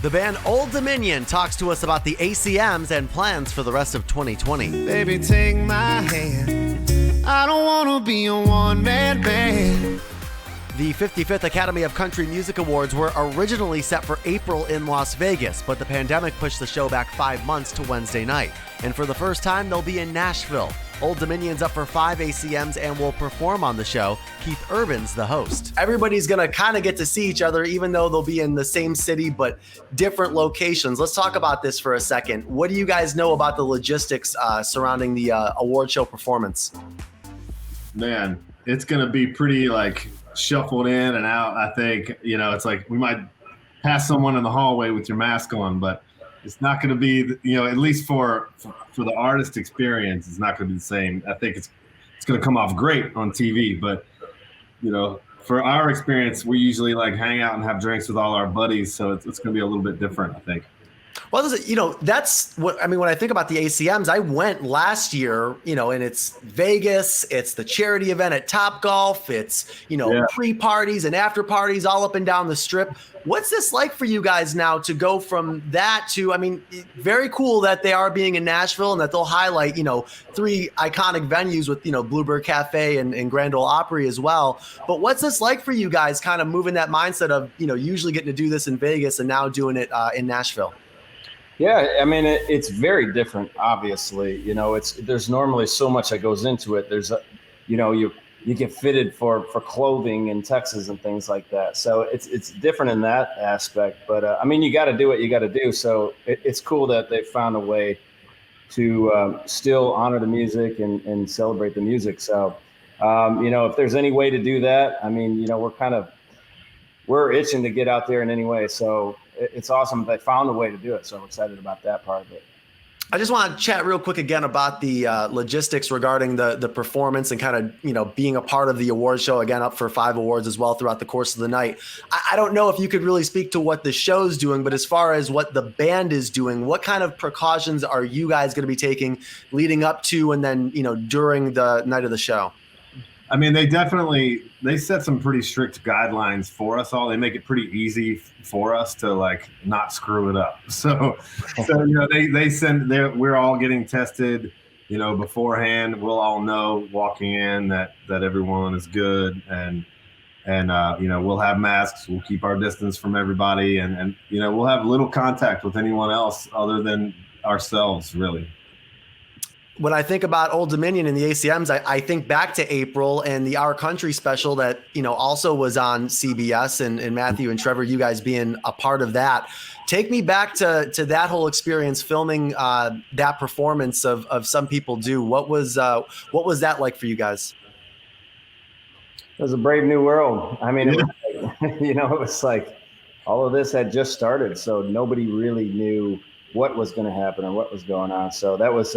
The band Old Dominion talks to us about the ACMs and plans for the rest of 2020. Baby, take my hand. I don't want to be a one-man band. The 55th Academy of Country Music Awards were originally set for April in Las Vegas, but the pandemic pushed the show back 5 months to Wednesday night. And for the first time, they'll be in Nashville. Old Dominion's up for 5 ACMs and will perform on the show. Keith Urban's the host. Everybody's going to kind of get to see each other, even though they'll be in the same city, but different locations. Let's talk about this for a second. What do you guys know about the logistics surrounding the award show performance? Man, it's going to be pretty shuffled in and out. I think, it's like we might pass someone in the hallway with your mask on, but it's not going to be, at least for the artist experience, it's not going to be the same. I think it's going to come off great on TV, but for our experience, we usually hang out and have drinks with all our buddies, so it's going to be a little bit different, I think. Well, that's what I mean. When I think about the ACMs, I went last year, and it's Vegas, it's the charity event at Topgolf, it's, pre-parties and after parties all up and down the strip. What's this like for you guys now to go from that to, very cool that they are being in Nashville and that they'll highlight, 3 iconic venues with, Bluebird Cafe and Grand Ole Opry as well. But what's this like for you guys kind of moving that mindset of, usually getting to do this in Vegas and now doing it in Nashville? Yeah, it's very different, obviously. There's normally so much that goes into it. There's, you get fitted for clothing in Texas and things like that. So it's different in that aspect. But, you got to do what you got to do. So it's cool that they found a way to still honor the music and celebrate the music. So, if there's any way to do that, we're itching to get out there in any way. So it's awesome they found a way to do it. So I'm excited about that part of it. I just want to chat real quick again about the logistics regarding the performance and kind of, being a part of the award show, again, up for 5 awards as well throughout the course of the night. I don't know if you could really speak to what the show's doing, but as far as what the band is doing, what kind of precautions are you guys going to be taking leading up to and then, during the night of the show? They set some pretty strict guidelines for us all. They make it pretty easy for us to not screw it up. So they send we're all getting tested, beforehand. We'll all know walking in that everyone is good and we'll have masks. We'll keep our distance from everybody and we'll have little contact with anyone else other than ourselves, really. When I think about Old Dominion and the ACMs, I think back to April and the Our Country special that, also was on CBS and Matthew and Trevor, you guys being a part of that. Take me back to that whole experience filming that performance of Some People Do. What was that like for you guys? It was a brave new world. It was like all of this had just started. So nobody really knew what was going to happen or what was going on. So that was,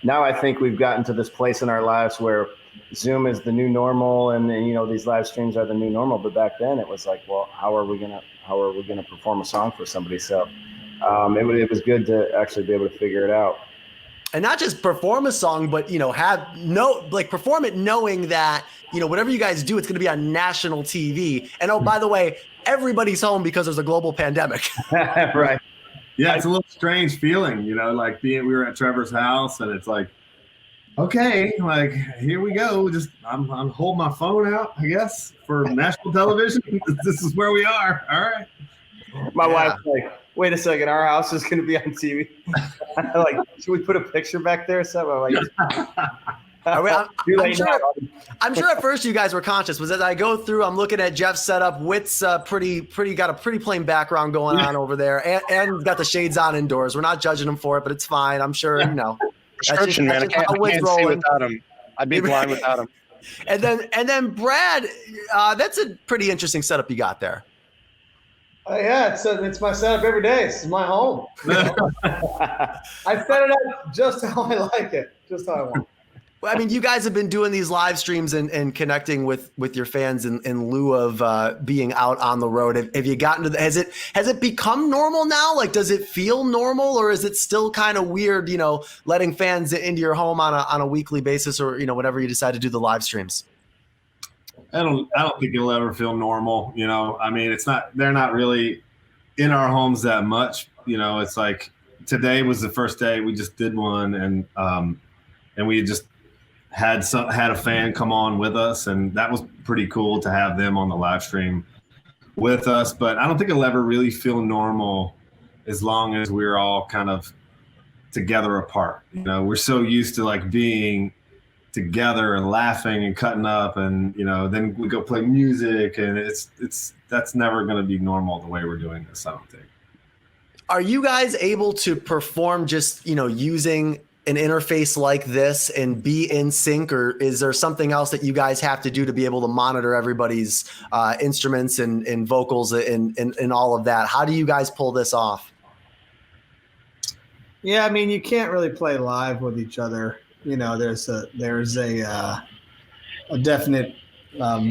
now I think we've gotten to this place in our lives where Zoom is the new normal and these live streams are the new normal. But back then it was like, well, how are we gonna perform a song for somebody? So it was good to actually be able to figure it out. And not just perform a song, but perform it knowing that, whatever you guys do, it's gonna be on national TV. And by the way, everybody's home because there's a global pandemic. Right. Yeah, it's a little strange feeling, we were at Trevor's house and it's like, okay, here we go. Just I'm holding my phone out, I guess, for national television. This is where we are. All right. My wife's like, wait a second, our house is going to be on TV. Should we put a picture back there or something? I'm sure at first you guys were conscious. Was as I go through, I'm looking at Jeff's setup. Witt's got a pretty plain background going on over there, and got the shades on indoors. We're not judging him for it, but it's fine. I'm sure Prescription, man. I can't see without him. I'd be blind without him. And then Brad, that's a pretty interesting setup you got there. Yeah, it's my setup every day. This is my home. I set it up just how I like it, just how I want. Well, you guys have been doing these live streams and connecting with your fans in lieu of being out on the road. Have you gotten to has it become normal now? Does it feel normal, or is it still kind of weird, letting fans into your home on a weekly basis, or whenever you decide to do the live streams? I don't think it'll ever feel normal. It's not. They're not really in our homes that much. It's like today was the first day we just did one, and we just had a fan come on with us, and that was pretty cool to have them on the live stream with us. But I don't think it'll ever really feel normal as long as we're all kind of together apart. We're so used to like being together and laughing and cutting up, and then we go play music, and that's never going to be normal the way we're doing this, I don't think. Are you guys able to perform just using an interface like this and be in sync, or is there something else that you guys have to do to be able to monitor everybody's instruments and vocals and all of that? How do you guys pull this off? Yeah, I mean, you can't really play live with each other. There's a definite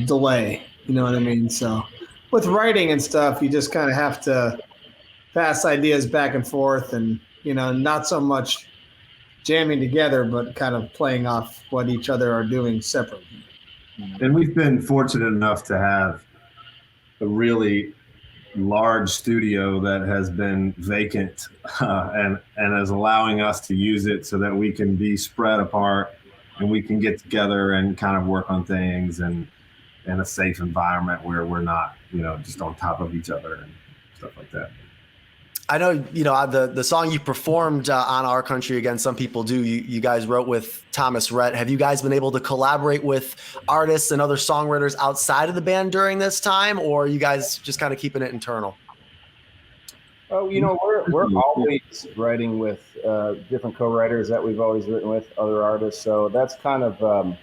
delay. You know what I mean? So with writing and stuff, you just kind of have to pass ideas back and forth, and not so much jamming together, but kind of playing off what each other are doing separately. And we've been fortunate enough to have a really large studio that has been vacant and is allowing us to use it so that we can be spread apart and we can get together and kind of work on things and in a safe environment where we're not, just on top of each other and stuff like that. I know, the song you performed on Our Country Again, Some People Do, you guys wrote with Thomas Rhett. Have you guys been able to collaborate with artists and other songwriters outside of the band during this time, or are you guys just kind of keeping it internal? Oh, we're always writing with different co-writers that we've always written with, other artists. So that's kind of,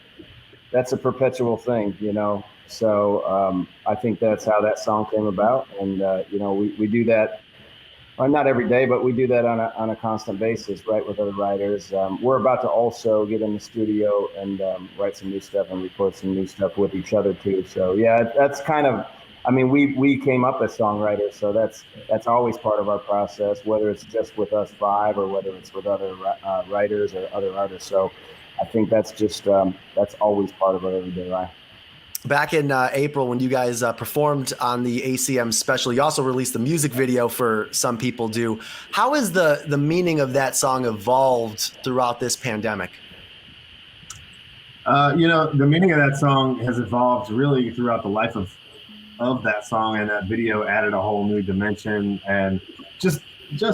that's a perpetual thing, So I think that's how that song came about. And, we do that. Well, not every day, but we do that on a constant basis, right, with other writers. We're about to also get in the studio and write some new stuff and record some new stuff with each other too. So yeah, that's kind of, we came up as songwriters, so that's always part of our process, whether it's just with us five or whether it's with other writers or other artists. So I think that's just that's always part of our everyday life. Back in April, when you guys performed on the ACM special, you also released the music video for Some People Do. How has the meaning of that song evolved throughout this pandemic? The meaning of that song has evolved really throughout the life of that song, and that video added a whole new dimension, and just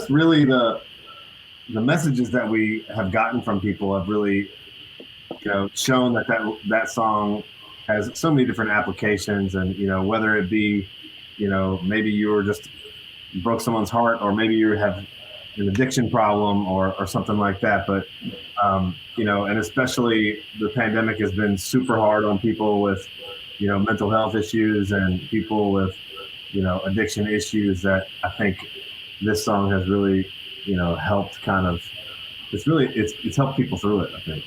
really the messages that we have gotten from people have really shown that song has so many different applications, and whether it be maybe you were just broke someone's heart, or maybe you have an addiction problem or something like that, but and especially the pandemic has been super hard on people with mental health issues and people with addiction issues, that I think this song has really helped kind of, it's helped people through it, I think.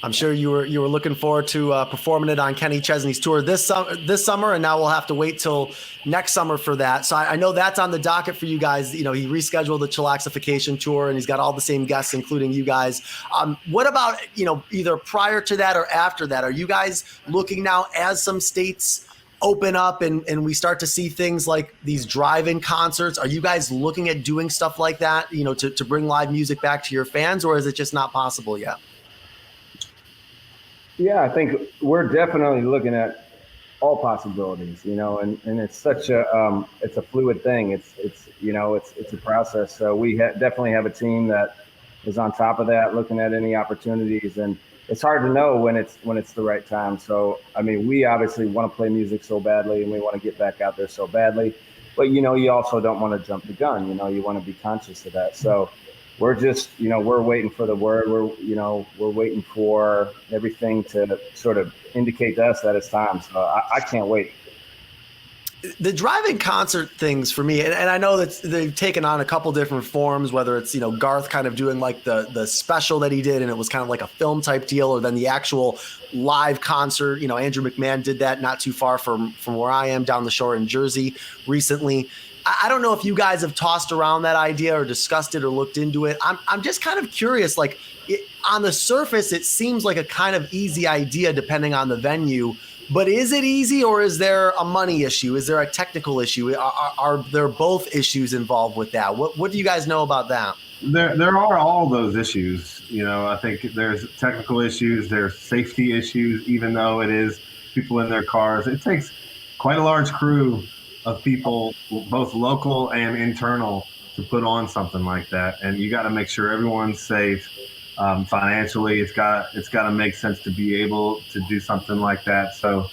I'm sure you were looking forward to performing it on Kenny Chesney's tour this summer, and now we'll have to wait till next summer for that. So I know that's on the docket for you guys. He rescheduled the Chillaxification tour, and he's got all the same guests, including you guys. What about either prior to that or after that? Are you guys looking now, as some states open up and we start to see things like these drive-in concerts? Are you guys looking at doing stuff like that, to bring live music back to your fans, or is it just not possible yet? Yeah, I think we're definitely looking at all possibilities, and it's such a it's a fluid thing. It's a process. So we definitely have a team that is on top of that, looking at any opportunities, and it's hard to know when it's the right time. So we obviously want to play music so badly, and we want to get back out there so badly, but you also don't want to jump the gun. You want to be conscious of that. So we're just, we're waiting for the word. We're waiting for everything to sort of indicate to us that it's time. So I can't wait. The drive-in concert things for me, and I know that they've taken on a couple different forms, whether it's, Garth kind of doing like the special that he did, and it was kind of like a film type deal, or then the actual live concert. Andrew McMahon did that not too far from where I am, down the shore in Jersey recently. I don't know if you guys have tossed around that idea or discussed it or looked into it. I'm just kind of curious, on the surface, it seems like a kind of easy idea depending on the venue, But is it easy, or is there a money issue? Is there a technical issue? Are there both issues involved with that? What do you guys know about that? There are all those issues. I think there's technical issues, there's safety issues, even though it is people in their cars. It takes quite a large crew of people, both local and internal, to put on something like that. And you got to make sure everyone's safe. Financially, it's got to make sense to be able to do something like that. So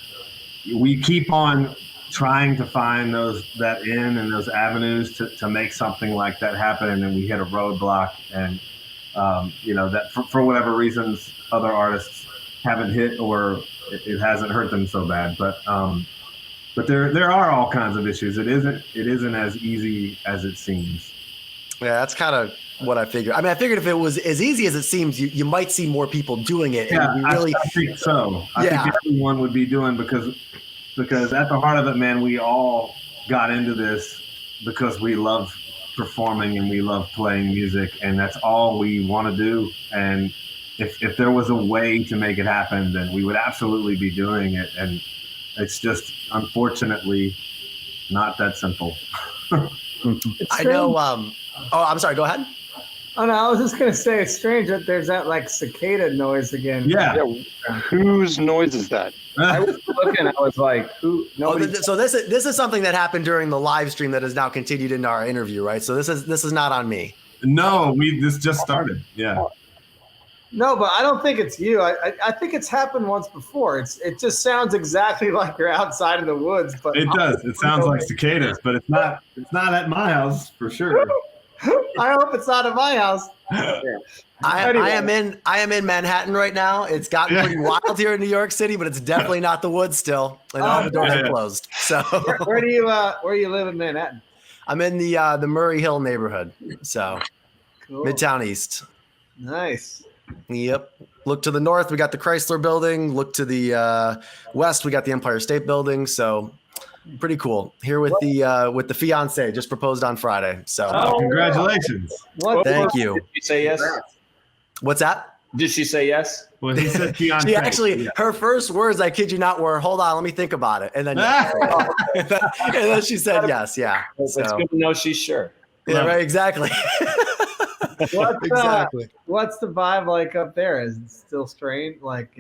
we keep on trying to find those avenues to make something like that happen, and then we hit a roadblock, and that for whatever reasons other artists haven't hit, or it hasn't hurt them so bad. But there are all kinds of issues. It isn't as easy as it seems. Yeah, that's kind of what I figured. I mean, I figured if it was as easy as it seems, you might see more people doing it. Yeah, and I think so. I think everyone would be doing, because at the heart of it, man, we all got into this because we love performing and we love playing music, and that's all we want to do. And if there was a way to make it happen, then we would absolutely be doing it. And it's just, unfortunately, not that simple. I know. I'm sorry. Go ahead. Oh no, I was just gonna say it's strange that there's that like cicada noise again. Yeah. Whose noise is that? I was looking. I was like, "Who?" So this is something that happened during the live stream that has now continued into our interview, right? So this is not on me. No, this just started. Yeah. No, but I don't think it's you. I think it's happened once before. It just sounds exactly like you're outside in the woods. But it does. It sounds like cicadas, but it's not. It's not at my house for sure. I hope it's not at my house. I am in Manhattan right now. It's gotten pretty wild here in New York City, but it's definitely not the woods still, and all the doors are closed. So where do you live in Manhattan? I'm in the Murray Hill neighborhood, so Cool. Midtown East. Nice. Yep. Look to the north, we got the Chrysler Building. Look to the west, we got the Empire State Building. So pretty cool. Here with the fiance, just proposed on Friday. So congratulations. Thank you. Did she say yes? What's that? Did she say yes? Well, he said fiance. She actually, her first words, I kid you not, were, "Hold on, let me think about it." And then, and then she said yes. Yeah. It's good to know she's sure. Yeah, right. Exactly. Exactly. What's the vibe like up there? Is it still strange? Like,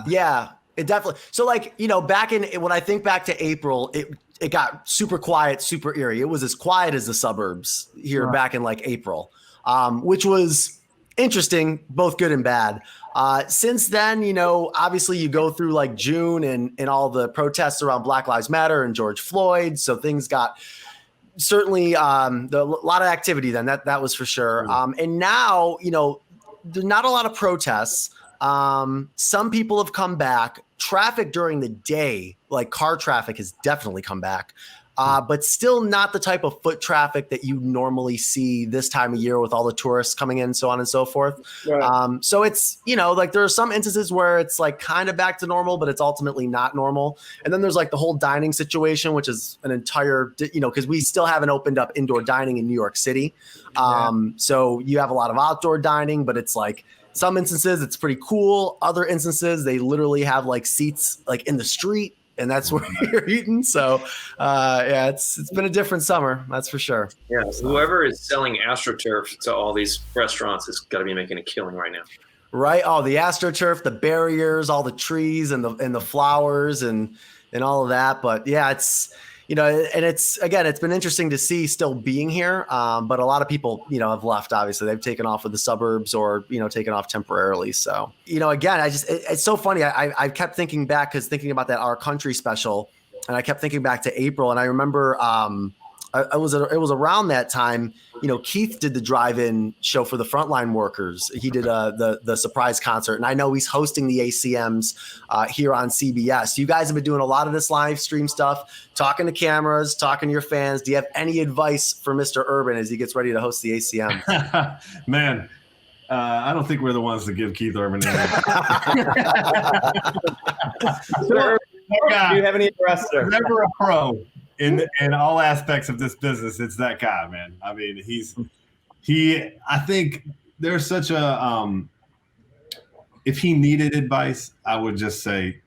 Yeah, it definitely. So like, when I think back to April, it got super quiet, super eerie. It was as quiet as the suburbs here back in like April, which was interesting, both good and bad. Since then, obviously you go through like June and all the protests around Black Lives Matter and George Floyd. So things got certainly a lot of activity then, that was for sure. And now, there's not a lot of protests. Some people have come back. Traffic during the day, like car traffic, has definitely come back. But still not the type of foot traffic that you normally see this time of year with all the tourists coming in, so on and so forth. Right. So it's, like there are some instances where it's like kind of back to normal, but it's ultimately not normal. And then there's like the whole dining situation, which is an entire, because we still haven't opened up indoor dining in New York City. So you have a lot of outdoor dining, but it's like, some instances it's pretty cool. Other instances, they literally have like seats like in the street, and that's where you're eating. So, it's been a different summer, that's for sure. Yeah, whoever is selling astroturf to all these restaurants has got to be making a killing right now. Right. Oh, the astroturf, the barriers, all the trees and the flowers and all of that. But yeah, it's and it's been interesting to see still being here. But a lot of people, have left. Obviously, they've taken off with the suburbs or taken off temporarily. So again, it's so funny. I kept thinking back because thinking about that Our Country special, and I kept thinking back to April, and I remember it was around that time. Keith did the drive-in show for the frontline workers. He did the surprise concert, and I know he's hosting the ACMs here on CBS. You guys have been doing a lot of this live stream stuff, talking to cameras, talking to your fans. Do you have any advice for Mr. Urban as he gets ready to host the ACM? Man, I don't think we're the ones to give Keith Urban any. Do you have any advice, sir? Never a pro. In all aspects of this business, it's that guy, man. I mean, I think there's such a if he needed advice, I would just say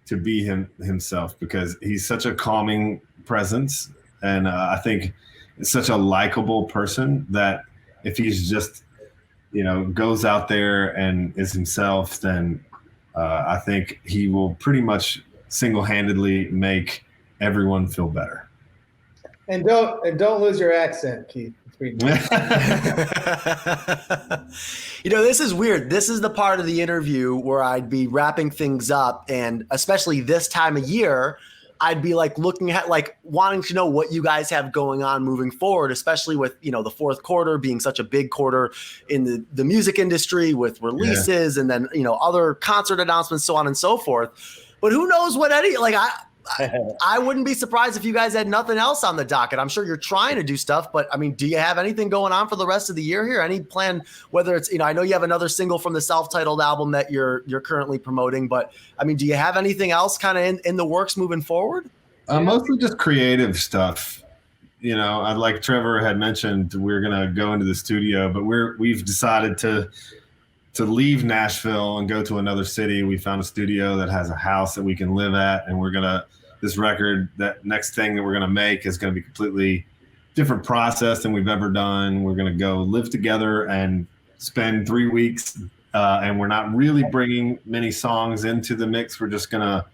to be himself, because he's such a calming presence, and I think it's such a likable person that if he's just, you know, goes out there and is himself, then I think he will pretty much single-handedly make everyone feel better. And don't lose your accent, Keith. You know, this is weird. This is the part of the interview where I'd be wrapping things up, and especially this time of year, I'd be like looking at, like, wanting to know what you guys have going on moving forward, especially with, you know, the fourth quarter being such a big quarter in the music industry with releases and then, you know, other concert announcements, so on and so forth. But who knows what I wouldn't be surprised if you guys had nothing else on the docket. I'm sure you're trying to do stuff, but I mean, do you have anything going on for the rest of the year here? Any plan, whether it's, you know, I know you have another single from the self-titled album that you're currently promoting, but I mean, do you have anything else kind of in the works moving forward? Mostly just creative stuff. You know, like Trevor had mentioned, we're going to go into the studio, but we've decided to leave Nashville and go to another city. We found a studio that has a house that we can live at, and this record, that next thing that we're going to make is going to be completely different process than we've ever done. We're going to go live together and spend 3 weeks, and we're not really bringing many songs into the mix. We're just going to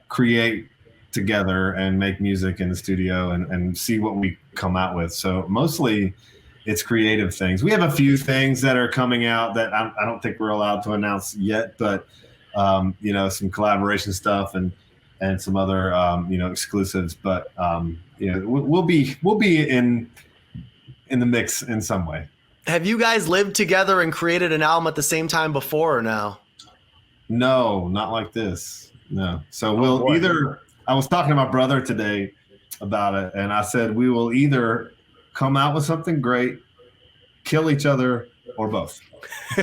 create together and make music in the studio and see what we come out with. So mostly it's creative things. We have a few things that are coming out that I don't think we're allowed to announce yet, but you know, some collaboration stuff and some other you know, exclusives. But you know, we'll be in the mix in some way. Have you guys lived together and created an album at the same time before or no? No, not like this. No. So we'll either. I was talking to my brother today about it, and I said we will either come out with something great, kill each other, or both. You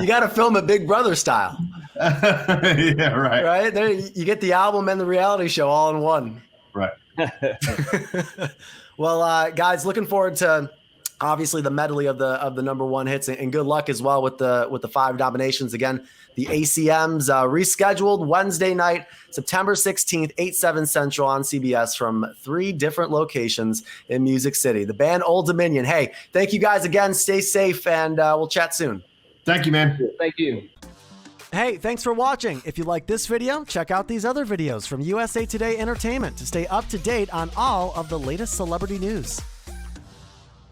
got to film it Big Brother style. Yeah, right. Right there, you get the album and the reality show all in one. Right. Well, guys, looking forward to obviously the medley of the number one hits, and good luck as well with the 5 nominations. Again, the ACMs rescheduled Wednesday night, September 16th, 8/7 Central on CBS from 3 different locations in Music City. The band Old Dominion. Hey, thank you guys again. Stay safe, and we'll chat soon. Thank you, man. Thank you. Hey, thanks for watching. If you like this video, check out these other videos from USA Today Entertainment to stay up to date on all of the latest celebrity news.